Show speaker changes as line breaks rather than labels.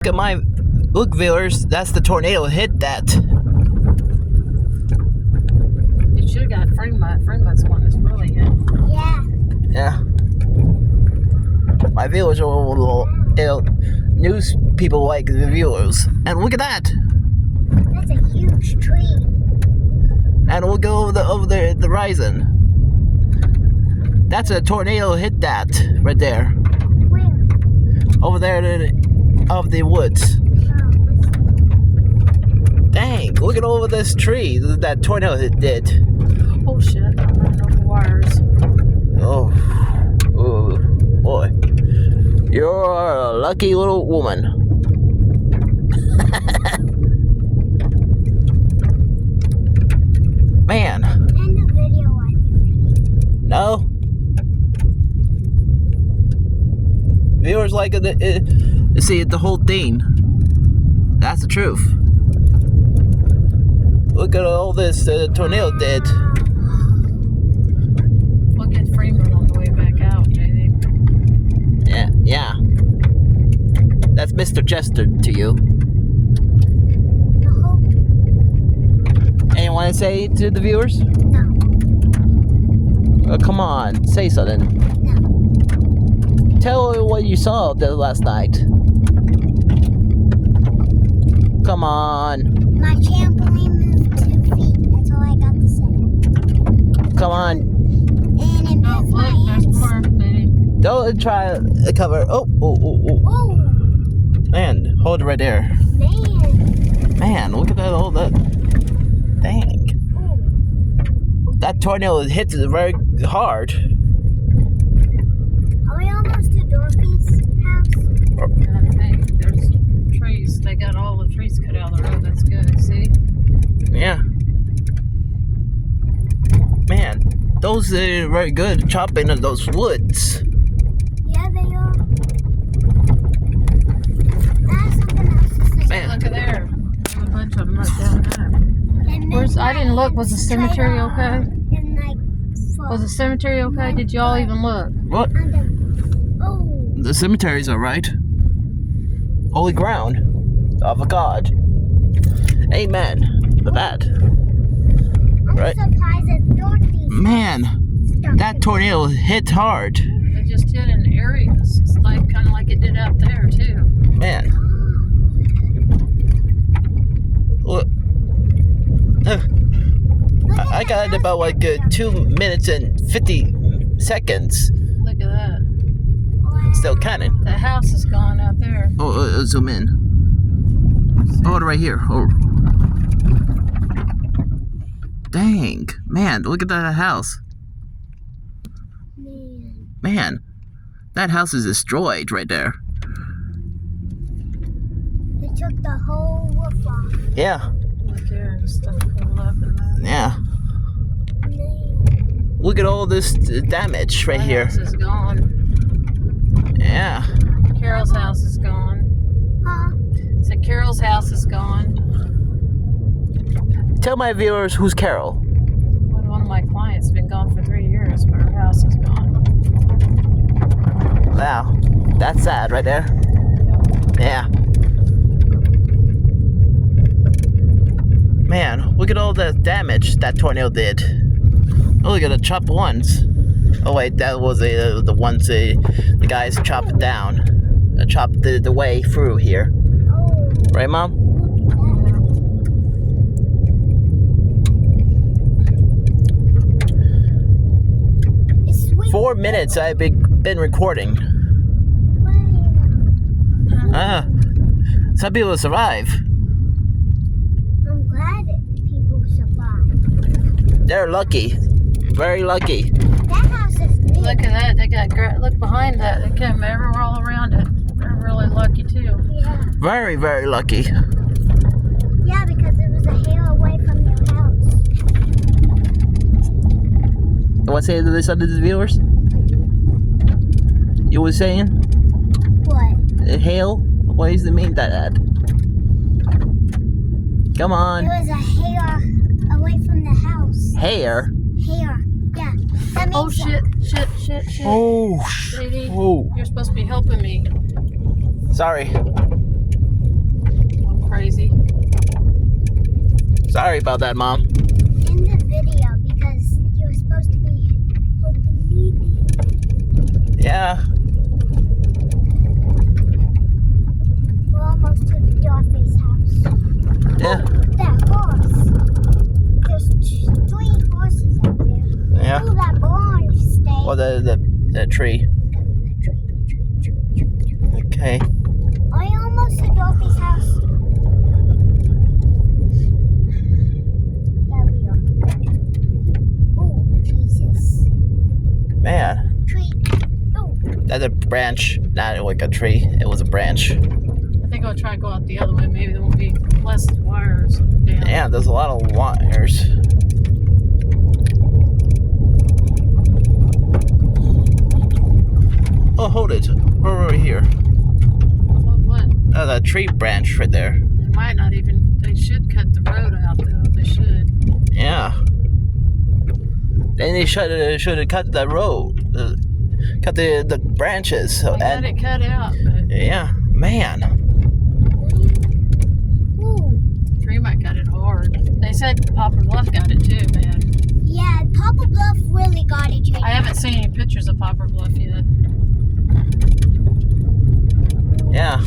Look at my look, viewers. That's the tornado hit that.
You should have got Fremont. Fremont's the one that's really hit.
Yeah.
Yeah. My viewers are news people like the viewers. And look at that.
That's a huge tree.
And we'll go over the horizon. That's a tornado hit that right there.
Where?
Over there of the woods.
Oh,
Dang, look at over this tree that tornado did.
Oh shit, I'm running over wires.
Oh, boy. You're a lucky little woman. Man.
End the video, I think.
No. Viewers like see the whole thing. That's the truth. Look at all this tornado did.
We'll get Fremont on the way back out, JD.
Yeah. That's Mr. Chester to you. Anything you want to say to the viewers?
No.
Come on, say something.
No.
Tell what you saw last night. Come on.
My trampoline moved 2 feet. That's all I got to say.
Come on.
And it
Oh,
moved my
look, there's
hands.
more, JD.
Don't try to cover. Oh.
Oh,
Man, hold it right there.
man.
Man, look at that, all that. Dang.
Oh.
That tornado hit very hard.
Are we almost to Dorothy's house?
I think there's trees. They got all the trees cut out of the road. That's good. See?
Yeah. Man, those are very good chopping of those woods.
Yeah, they are. I have something else to say.
Man.
Look at there. There's a bunch of them right down there.
They
Where's?
moved
I didn't
my
look. Was the
hands
cemetery
straight
okay?
up and like
Was the cemetery okay? Did y'all even look?
What?
Oh,
The cemetery's alright. Holy ground of a god. Amen. For that.
I'm
Right.
surprised that Dorothy's
Man,
stuck
that
in
tornado hit hard.
It just hit in areas. It's like kind of like it did out there too.
Man. Look. I got it about like 2 minutes and 50 seconds.
Look at that.
Still counting.
The house is gone out there.
Oh, zoom in. Oh, right here. Oh. Dang. Man, look at that house. Man, that house is destroyed right there.
They took the whole roof off.
Yeah,
Look here, and stuff pulled up and that.
yeah.
Man.
Look at all this damage right
My
here.
house is gone.
Yeah.
Carol's house is gone.
Huh?
So Carol's house is gone.
Tell my viewers who's Carol.
Well, one of my clients has been gone for 3 years, but her house is gone.
Wow, that's sad right there. Yeah. Man, look at all the damage that tornado did. Oh, look at the chopped ones. Oh wait, that was the ones the guys chopped down. Chopped the way through here.
Oh.
Right, Mom?
It's sweet.
4 minutes I've been recording. Some people survive.
I'm glad that people survived.
They're lucky. Very lucky.
That house is new.
Look at that. They got look behind that. They came everywhere all around it. They're really lucky too.
Yeah.
Very, very lucky.
Yeah, because it was a hail away from their house.
You want to say this to the viewers? You were saying?
What?
Hail? What does it mean that? Come
It
on.
was a hair away from the house.
Hair?
Hair. Yeah. That means
Oh shit! Shit!
Oh.
Lady,
Oh.
you're supposed to be helping me.
Sorry. Sorry about that, Mom.
In the video, because you're supposed to be hoping Lily.
Yeah.
We're almost to Dorothy's house.
Yeah.
That horse. There's 3 horses out there.
Yeah.
Oh, that barn stayed.
Well, the tree. Okay.
Are you almost to Dorothy's house? Yeah, we are. Oh, Jesus.
Man,
Tree. Oh,
that's a branch, not like a tree. It was a branch.
I think I'll try to go out the other way. Maybe there won't be less wires down.
Yeah, there's a lot of wires. Oh, hold it. We're over here.
What?
Oh, that tree branch right there.
They might not even. They should cut the road out though. They should.
Yeah. Then they should have cut the road, cut the branches. So,
They got it cut out, but
yeah, man.
ooh.
Tree might got it hard. They said Poplar Bluff got it too, man.
Yeah, Papa Bluff really got it.
I haven't seen any pictures of Poplar Bluff yet.
Yeah.